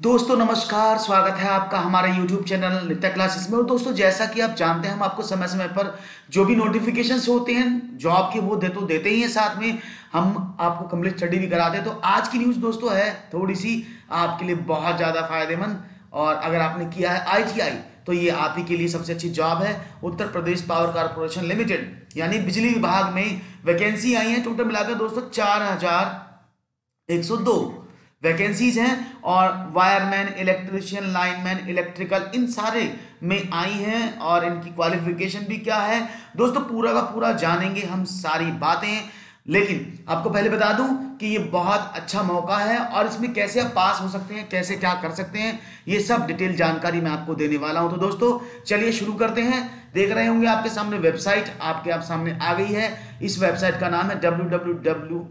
दोस्तों नमस्कार, स्वागत है आपका हमारे YouTube चैनल नित्या क्लासेस में। और दोस्तों जैसा कि आप जानते हैं हम आपको समय समय पर जो भी नोटिफिकेशंस होते हैं जॉब के वो देते ही हैं, साथ में हम आपको कंप्लीट स्टडी भी कराते हैं। तो आज की न्यूज़ दोस्तों है थोड़ी सी आपके लिए बहुत ज़्यादा फायदेमंद, और अगर आपने किया है ITI तो ये आप ही के लिए सबसे अच्छी जॉब है। Uttar Pradesh power corporation limited यानी बिजली विभाग में वैकेंसी आई है। टोटल मिलाकर दोस्तों 4102 वैकेंसीज हैं, और वायरमैन, इलेक्ट्रिशियन, लाइनमैन, इलेक्ट्रिकल, इन सारे में आई हैं। और इनकी क्वालिफिकेशन भी क्या है दोस्तों, पूरा का पूरा जानेंगे हम सारी बातें। लेकिन आपको पहले बता दूं कि ये बहुत अच्छा मौका है, और इसमें कैसे आप पास हो सकते हैं, कैसे क्या कर सकते हैं, ये सब डिटेल जानकारी मैं आपको देने वाला हूं। तो दोस्तों चलिए शुरू करते हैं। देख रहे होंगे आपके सामने वेबसाइट आपके आप सामने आ गई है। इस वेबसाइट का नाम है www.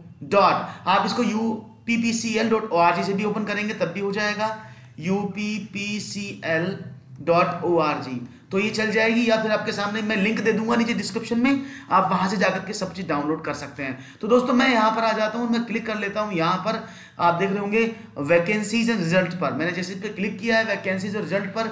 आप इसको UPPCL.org से भी ओपन करेंगे तब भी हो जाएगा, UPPCL.org तो ये चल जाएगी, या फिर आपके सामने मैं लिंक दे दूंगा नीचे डिस्क्रिप्शन में, आप वहां से जाकर के सब चीज डाउनलोड कर सकते हैं। तो दोस्तों मैं यहां पर आ जाता हूं, मैं क्लिक कर लेता हूं। यहां पर आप देख रहे होंगे वैकेंसीज एंड रिजल्ट पर, मैंने जैसे इस पर क्लिक किया है वैकेंसीज और रिजल्ट पर,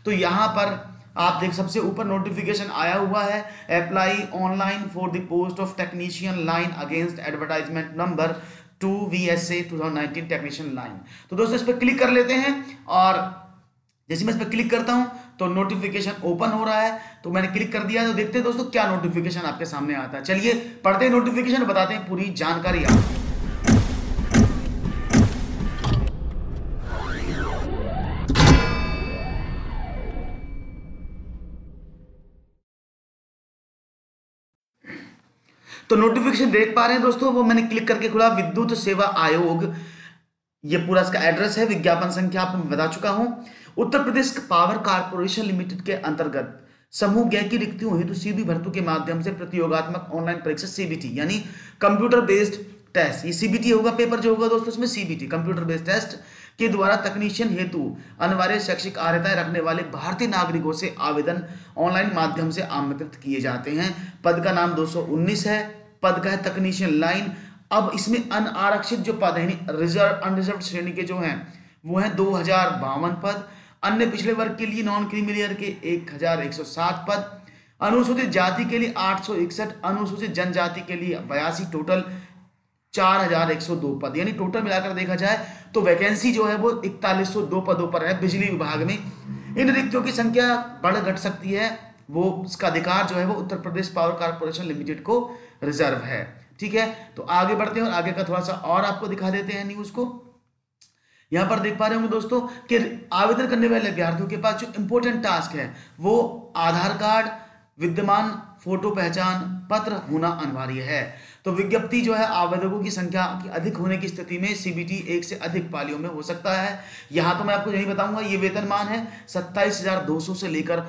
तो यहां पर आप देख सबसे ऊपर नोटिफिकेशन आया हुआ है, apply online for the post of technician line against advertisement number 2 VSA 2019 technician line. तो दोस्तों इस पर क्लिक कर लेते हैं, और जैसे मैं इस पर क्लिक करता हूं तो नोटिफिकेशन ओपन हो रहा है। तो मैंने क्लिक कर दिया, तो देखते हैं दोस्तों क्या नोटिफिकेशन आपके सामने आता है। चलिए पढ़ते हैं नोटिफिकेशन, बताते हैं पूरी जानकारी आपको। तो नोटिफिकेशन देख पा रहे हैं दोस्तों, वो मैंने क्लिक करके खुला, विद्युत सेवा आयोग, ये पूरा इसका एड्रेस है। विज्ञापन संख्या आपको मैं बता चुका हूं। Uttar Pradesh power corporation limited के अंतर्गत समूह ग की रिक्तियों हेतु सीधी भर्ती के माध्यम से प्रतियोगात्मक ऑनलाइन परीक्षा CBT यानी कंप्यूटर बेस्ड टेस्ट, ये CBT होगा, पेपर जो होगा दोस्तों इसमें CBT कंप्यूटर बेस्ड टेस्ट के द्वारा तकनीशियन हेतु अनिवार्य शैक्षिक अर्हताएं रखने वाले भारतीय नागरिकों से आवेदन ऑनलाइन माध्यम से आमंत्रित किए जाते हैं। पद का नाम 219 है, पद का है तकनीशियन लाइन। अब इसमें अनारक्षित जो पद है, रिजर्व अनरिजर्व श्रेणी के जो हैं वो हैं 2052 पद, अन्य पिछड़े वर्ग के लिए नॉन क्रीमिलियर के 1107 पद, अनुसूचित जाति के लिए 861, अनुसूचित जनजाति के लिए 82, टोटल 4102 पद, यानी टोटल मिलाकर देखा जाए तो वैकेंसी जो है वो 4102 पदों पर है बिजली विभाग में। इन रिक्तियों की संख्या बढ़ घट सकती है, वो इसका अधिकार जो है वो Uttar Pradesh power corporation limited को रिजर्व है। ठीक है, तो आगे बढ़ते हैं और आगे का थोड़ा सा और आपको दिखा देते हैं न्यूज को। यहां पर देख पा रहे होंगे दोस्तों कि आवेदन करने वाले अभ्यर्थियों के पास जो इंपॉर्टेंट टास्क है वो आधार कार्ड, विद्यमान फोटो पहचान पत्र होना अनिवार्य है। तो विज्ञप्ति जो है आवेदकों की संख्या की अधिक होने की स्थिति में CBT एक से अधिक पालियों में हो सकता है। यहां तो मैं आपको यही बताऊंगा, ये वेतनमान है 27,200 से लेकर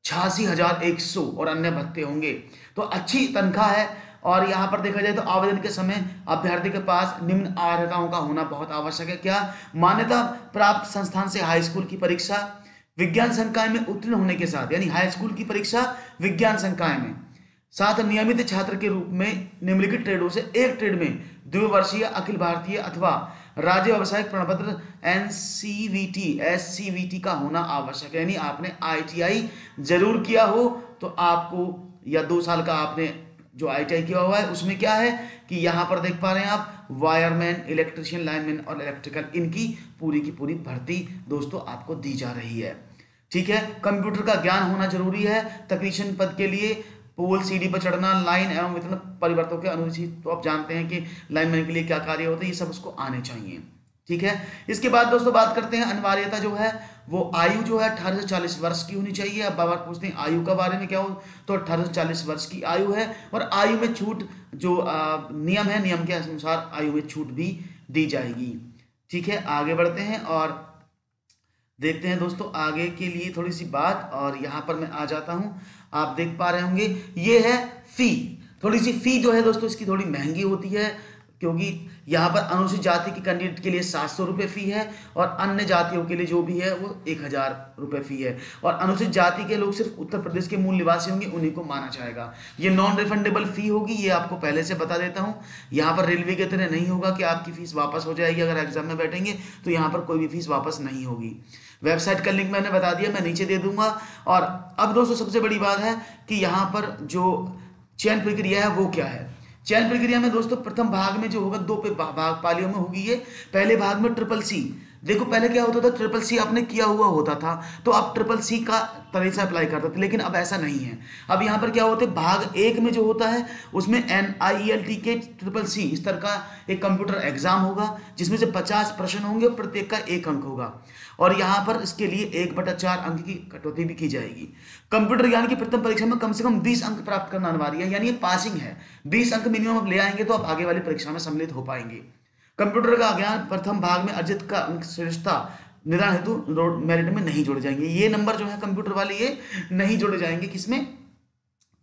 86,100 और अन्य भत्ते होंगे, तो अच्छी तनख्वाह है। और यहां पर देखा जाए तो आवेदन के समय अभ्यर्थी के पास निम्न अर्हताओं का होना बहुत आवश्यक है। क्या? मान्यता प्राप्त संस्थान से हाई स्कूल की परीक्षा विज्ञान संकाय में उत्तीर्ण होने के साथ, यानी हाई स्कूल की परीक्षा विज्ञान संकाय में, साथ नियमित छात्र के रूप में निम्नलिखित ट्रेडों से एक ट्रेड में द्विवर्षीय अखिल भारतीय अथवा राज्य व्यावसायिक प्रमाण पत्र SCVT का होना आवश्यक है। यानी आपने ITI जरूर किया हो तो आपको, या 2 साल का आपने जो ITI किया हुआ है उसमें क्या है कि यहां पर देख पा रहे हैं आप वायरमैन, इलेक्ट्रिशियन, लाइनमैन और इलेक्ट्रिकल, इनकी पूरी की पूरी भर्ती दोस्तों आपको दी जा रही है। ठीक है, कंप्यूटर का ज्ञान होना जरूरी है तकनीशियन पद के लिए। पोल सीढ़ी पर चढ़ना, लाइन एवं वितरण परिवर्तनों के अनुचित, तो आप जानते हैं कि लाइनमैन के लिए क्या कार्य होता है, ये सब उसको आने चाहिए। ठीक है, इसके बाद दोस्तों बात करते हैं अनिवार्यता जो है वो आयु जो है 18 से 40 वर्ष की होनी चाहिए। अब बाबा पूछते हैं आयु के बारे में क्या हो, तो 18 से 40 वर्ष की आयु है, और आयु में छूट जो नियम है, नियम के अनुसार आयु में छूट भी दी जाएगी। ठीक है, आगे बढ़ते हैं और देखते हैं दोस्तों आगे के लिए थोड़ी सी बात, और यहां पर मैं आ जाता हूं। आप देख पा रहे होंगे ये है फी, थोड़ी सी फी जो है दोस्तों इसकी थोड़ी महंगी होती है। क्योंकि यहाँ पर अनुसूचित जाति के कैंडिडेट के लिए 700 रुपये फ़ी है और अन्य जातियों के लिए जो भी है वो 1000 रुपये फ़ी है। और अनुसूचित जाति के लोग सिर्फ उत्तर प्रदेश के मूल निवासी होंगे, उन्हीं को माना जाएगा। ये नॉन रिफंडेबल फ़ी होगी, ये आपको पहले से बता देता हूँ। यहाँ पर रेलवे की तरह नहीं होगा कि आपकी फ़ीस वापस हो जाएगी अगर एग्जाम में बैठेंगे, तो यहाँ पर कोई भी फीस वापस नहीं होगी। वेबसाइट का लिंक मैंने बता दिया, मैं नीचे दे दूंगा। और अब दोस्तों सबसे बड़ी बात है कि यहाँ पर जो चयन प्रक्रिया है वो क्या है। चयन प्रक्रिया में दोस्तों प्रथम भाग में जो होगा 2 भाग पालियों में होगी ये। पहले भाग में ट्रिपल सी, देखो पहले क्या होता था, ट्रिपल सी आपने किया हुआ होता था तो आप ट्रिपल सी का तरह से अप्लाई करते थे, लेकिन अब ऐसा नहीं है। अब यहाँ पर क्या होता है, भाग 1 में जो होता है उसमें NIELT के ट्रिपल सी स्तर का एक कंप्यूटर एग्जाम होगा जिसमें से 50 प्रश्न होंगे, प्रत्येक का 1 अंक होगा। और यहाँ पर इसके लिए 1/4 अंक की कटौती भी की जाएगी। कंप्यूटर ज्ञान की प्रथम परीक्षा में कम से कम 20 अंक प्राप्त करना अनिवार्य है, यानी ये पासिंग है। 20 अंक मिनिमम आप ले आएंगे तो आप आगे वाली परीक्षा में सम्मिलित हो पाएंगे। कंप्यूटर का ज्ञान प्रथम भाग में अर्जित का अंक श्रेष्ठता निर्धारण हेतु मेरिट में नहीं जोड़े जाएंगे। ये नंबर जो है कंप्यूटर वाले ये नहीं जोड़े जाएंगे, किसमें,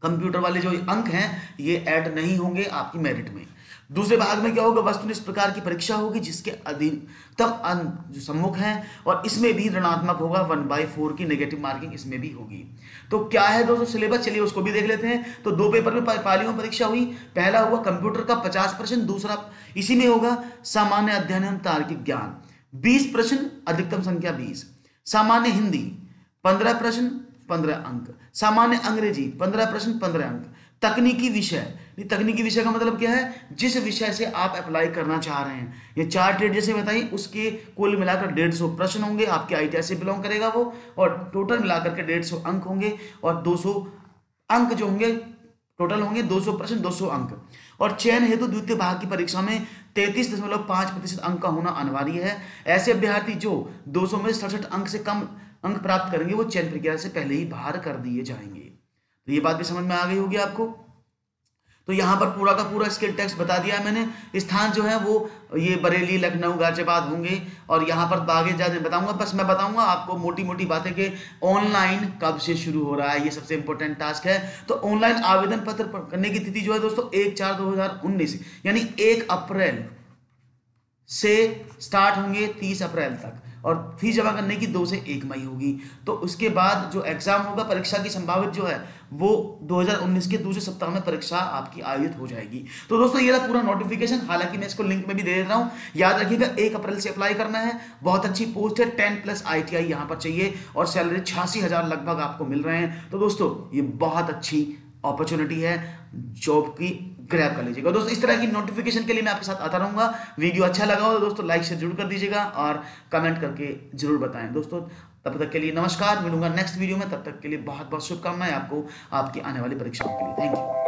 कंप्यूटर वाले जो अंक हैं ये ऐड नहीं होंगे आपकी मेरिट में। दूसरे भाग में क्या होगा, वस्तुनिष्ठ प्रकार की परीक्षा होगी जिसके अधिकतम अंक जो सम्मुख हैं, और इसमें भी ऋणात्मक होगा, 1/4 की नेगेटिव मार्किंग इसमें भी होगी। तो क्या है दोस्तों सिलेबस, चलिए उसको भी देख लेते हैं। तो 2 पेपर में पालियों में परीक्षा हुई। पहला हुआ कंप्यूटर का 50 प्रश्न, दूसरा इसी में होगा सामान्य अध्ययन एवं तार्किक ज्ञान 20 प्रश्न, अधिकतम संख्या 20। सामान्य हिंदी 15 प्रश्न 15 अंक। सामान्य अंग्रेजी 15 प्रश्न 15 अंक। तकनीकी विषय, तकनीकी विषय का मतलब क्या है, जिस विषय से आप अप्लाई करना चाह रहे हैं, ये 4 ट्रेड जैसे बताइए उसके कुल मिलाकर 150 प्रश्न होंगे, आपके ITI से बिलोंग करेगा वो, और टोटल मिलाकर के 150 अंक होंगे, और 200 अंक जो होंगे टोटल होंगे 200 प्रश्न 200 अंक। और चयन हेतु द्वितीय भाग की परीक्षा में 33.5% अंक का होना अनिवार्य है। ऐसे अभ्यर्थी जो 200 में 67 अंक से कम अंक प्राप्त करेंगे वो चयन प्रक्रिया से पहले ही बाहर कर दिए जाएंगे। तो ये बात भी समझ में आ गई होगी आपको। तो यहाँ पर पूरा का पूरा स्किल टेक्स्ट बता दिया है मैंने। स्थान जो है वो ये बरेली, लखनऊ, गाजियाबाद होंगे, और यहाँ पर आगे जाके बताऊंगा। बस मैं बताऊंगा आपको मोटी मोटी बातें कि ऑनलाइन कब से शुरू हो रहा है, ये सबसे इंपॉर्टेंट टास्क है। तो ऑनलाइन आवेदन पत्र करने की तिथि जो है दोस्तों 1/4/2019 यानी 1 अप्रैल से स्टार्ट होंगे 30 अप्रैल तक, और फीस जमा करने की 2 से 1 मई होगी। तो उसके बाद जो एग्जाम होगा, परीक्षा की संभावित जो है वो 2019 के दूसरे सप्ताह में परीक्षा आपकी आयोजित हो जाएगी। तो दोस्तों ये रहा पूरा नोटिफिकेशन, हालांकि मैं इसको लिंक में भी दे देता हूं, याद रखिएगा 1 अप्रैल से अप्लाई करना है। बहुत अच्छी पोस्ट है, 10+ ITI यहाँ पर चाहिए, और सैलरी 86,000 लगभग आपको मिल रहे हैं। तो दोस्तों ये बहुत अच्छी अपॉर्चुनिटी है, जॉब की ग्रैब कर लीजिएगा दोस्तों। इस तरह की नोटिफिकेशन के लिए मैं आपके साथ आता रहूंगा। वीडियो अच्छा लगा हो तो दोस्तों लाइक से जरूर कर दीजिएगा, और कमेंट करके जरूर बताएं दोस्तों। तब तक के लिए नमस्कार, मिलूंगा नेक्स्ट वीडियो में। तब तक के लिए बहुत बहुत शुभकामनाएं आपको आपकी आने वाली परीक्षाओं के लिए। Thank you.